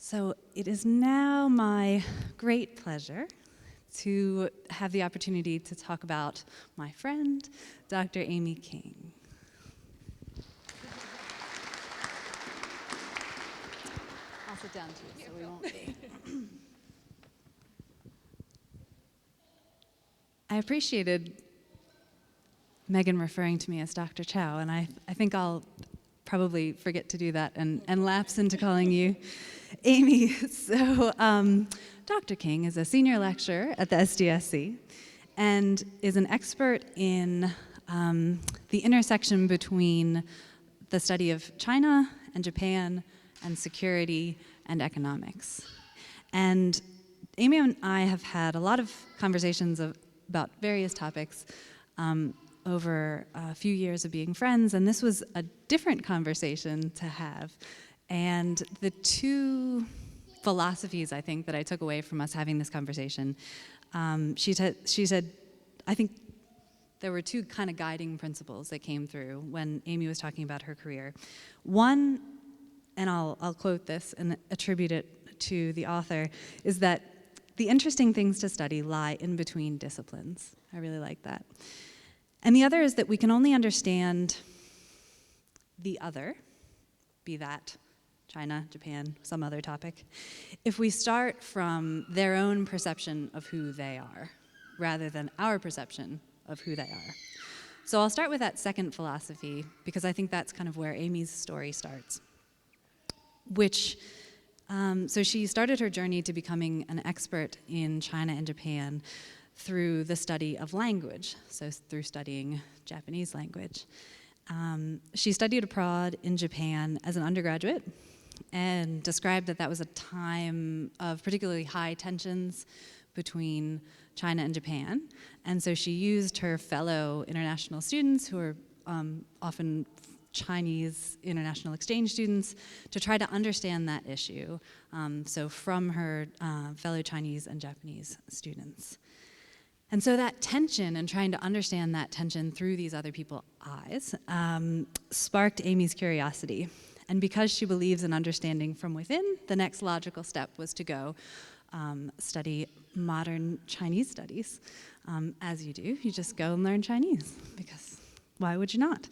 So it is now my great pleasure to have the opportunity to talk about my friend, Dr. Amy King. I'll sit down too, so we won't be. I appreciated Megan referring to me as Dr. Chow, and I think I'll probably forget to do that and lapse into calling you Amy. So Dr. King is a senior lecturer at the SDSC and is an expert in the intersection between the study of China and Japan and security and economics. And Amy and I have had a lot of conversations about various topics over a few years of being friends, and this was a different conversation to have. And the two philosophies, I think, that I took away from us having this conversation, she said, I think there were two kind of guiding principles that came through when Amy was talking about her career. One, and I'll quote this and attribute it to the author, is that the interesting things to study lie in between disciplines. I really like that. And the other is that we can only understand the other, be that China, Japan, some other topic, if we start from their own perception of who they are, rather than our perception of who they are. So I'll start with that second philosophy, because I think that's kind of where Amy's story starts. So she started her journey to becoming an expert in China and Japan through the study of language, so through studying Japanese language. She studied abroad in Japan as an undergraduate and described that was a time of particularly high tensions between China and Japan. And so she used her fellow international students, who are often Chinese international exchange students, to try to understand that issue, so from her fellow Chinese and Japanese students. And so that tension, and trying to understand that tension through these other people's eyes, sparked Amy's curiosity. And because she believes in understanding from within, the next logical step was to go study modern Chinese studies. As you do, you just go and learn Chinese, because why would you not?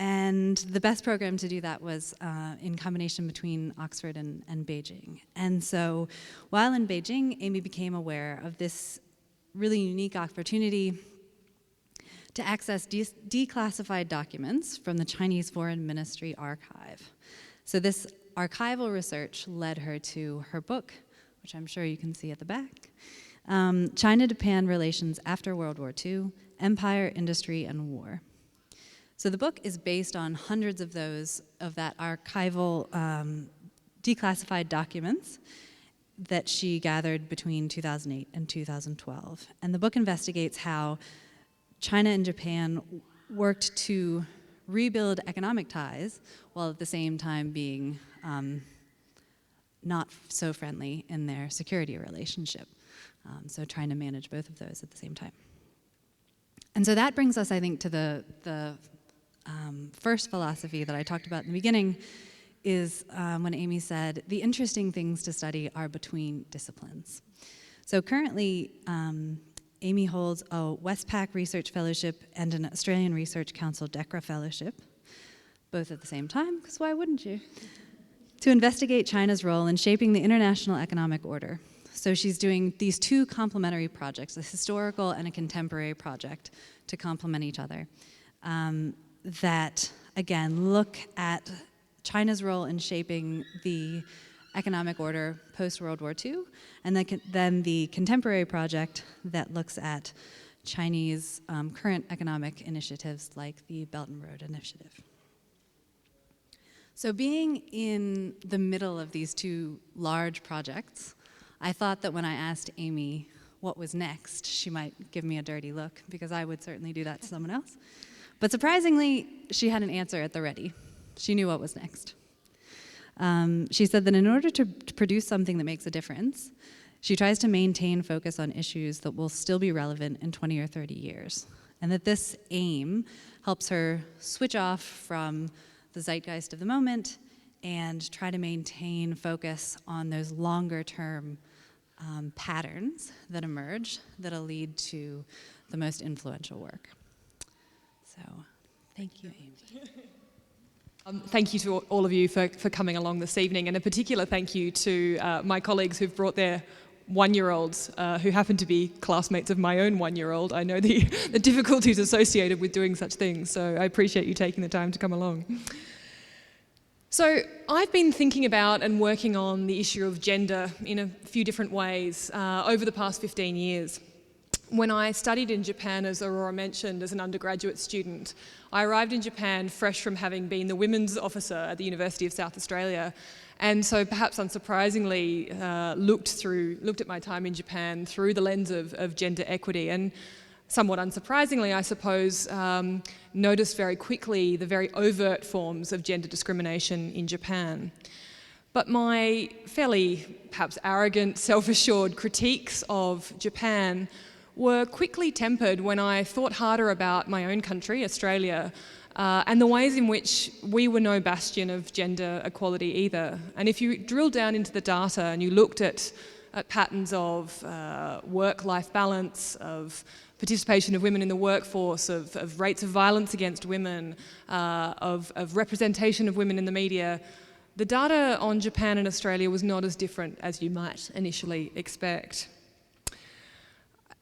And the best program to do that was in combination between Oxford and Beijing. And so while in Beijing, Amy became aware of this really unique opportunity to access declassified documents from the Chinese Foreign Ministry archive. So this archival research led her to her book, which I'm sure you can see at the back, China-Japan Relations After World War II, Empire, Industry, and War. So the book is based on hundreds of that archival declassified documents that she gathered between 2008 and 2012. And the book investigates how China and Japan worked to rebuild economic ties while at the same time being not so friendly in their security relationship. So trying to manage both of those at the same time. And so that brings us, I think, to the first philosophy that I talked about in the beginning, is when Amy said, the interesting things to study are between disciplines. So currently, Amy holds a Westpac Research Fellowship and an Australian Research Council DECRA Fellowship, both at the same time, because why wouldn't you? To investigate China's role in shaping the international economic order. So she's doing these two complementary projects, a historical and a contemporary project, to complement each other. That, again, look at China's role in shaping the economic order post-World War II, and then the contemporary project that looks at Chinese current economic initiatives like the Belt and Road Initiative. So being in the middle of these two large projects, I thought that when I asked Amy what was next, she might give me a dirty look, because I would certainly do that to someone else. But surprisingly, she had an answer at the ready. She knew what was next. She said that in order to produce something that makes a difference, she tries to maintain focus on issues that will still be relevant in 20 or 30 years. And that this aim helps her switch off from the zeitgeist of the moment and try to maintain focus on those longer term patterns that emerge that'll lead to the most influential work. So, thank you, Amy. Thank you to all of you for coming along this evening, and a particular thank you to my colleagues who've brought their one-year-olds who happen to be classmates of my own one-year-old. I know the difficulties associated with doing such things, so I appreciate you taking the time to come along. So I've been thinking about and working on the issue of gender in a few different ways over the past 15 years. When I studied in Japan, as Aurora mentioned, as an undergraduate student, I arrived in Japan fresh from having been the women's officer at the University of South Australia, and so perhaps unsurprisingly looked at my time in Japan through the lens of gender equity, and somewhat unsurprisingly, I suppose, noticed very quickly the very overt forms of gender discrimination in Japan. But my fairly perhaps arrogant, self-assured critiques of Japan were quickly tempered when I thought harder about my own country, Australia, and the ways in which we were no bastion of gender equality either. And if you drill down into the data and you looked at patterns of work-life balance, of participation of women in the workforce, of rates of violence against women, of representation of women in the media, the data on Japan and Australia was not as different as you might initially expect.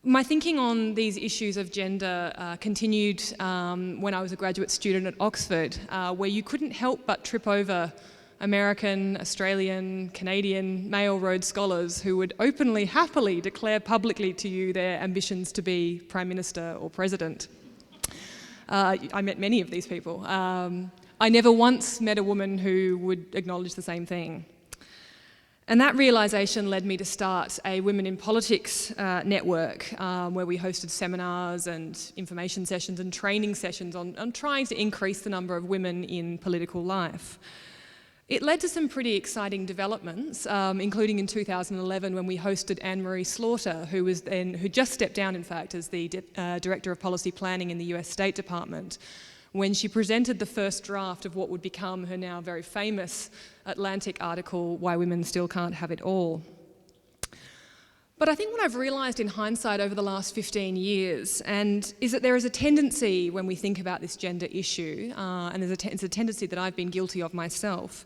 My thinking on these issues of gender continued when I was a graduate student at Oxford, where you couldn't help but trip over American, Australian, Canadian male Rhodes Scholars who would openly, happily declare publicly to you their ambitions to be Prime Minister or President. I met many of these people. I never once met a woman who would acknowledge the same thing. And that realisation led me to start a Women in Politics network where we hosted seminars and information sessions and training sessions on trying to increase the number of women in political life. It led to some pretty exciting developments, including in 2011 when we hosted Anne-Marie Slaughter, who just stepped down, in fact, as the Director of Policy Planning in the US State Department, when she presented the first draft of what would become her now very famous Atlantic article, Why Women Still Can't Have It All. But I think what I've realised in hindsight over the last 15 years is that there is a tendency when we think about this gender issue, and it's a tendency that I've been guilty of myself,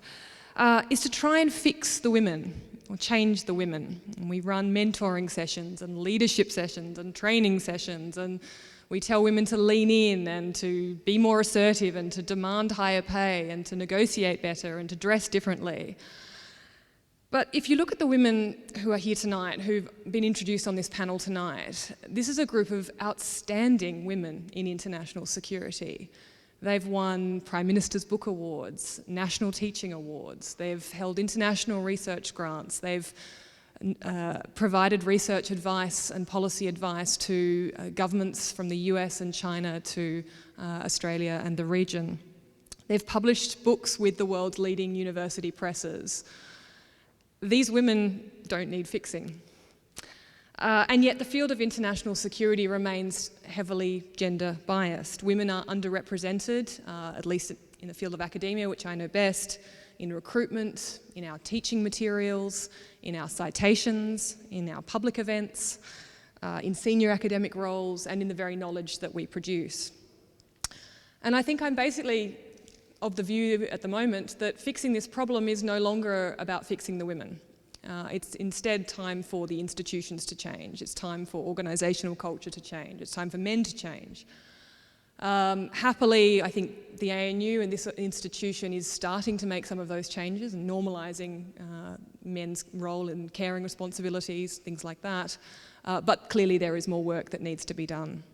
is to try and fix the women or change the women. And we run mentoring sessions and leadership sessions and training sessions, and we tell women to lean in and to be more assertive and to demand higher pay and to negotiate better and to dress differently. But if you look at the women who are here tonight, who've been introduced on this panel tonight, this is a group of outstanding women in international security. They've won Prime Minister's Book Awards, National Teaching Awards, they've held international research grants, they've provided research advice and policy advice to governments from the US and China to Australia and the region. They've published books with the world's leading university presses. These women don't need fixing. And yet the field of international security remains heavily gender biased. Women are underrepresented, at least in the field of academia, which I know best, in recruitment, in our teaching materials, in our citations, in our public events, in senior academic roles, and in the very knowledge that we produce. And I think I'm basically of the view at the moment that fixing this problem is no longer about fixing the women. It's instead time for the institutions to change. It's time for organisational culture to change. It's time for men to change. Happily, I think the ANU and this institution is starting to make some of those changes and normalising men's role in caring responsibilities, things like that. But clearly there is more work that needs to be done.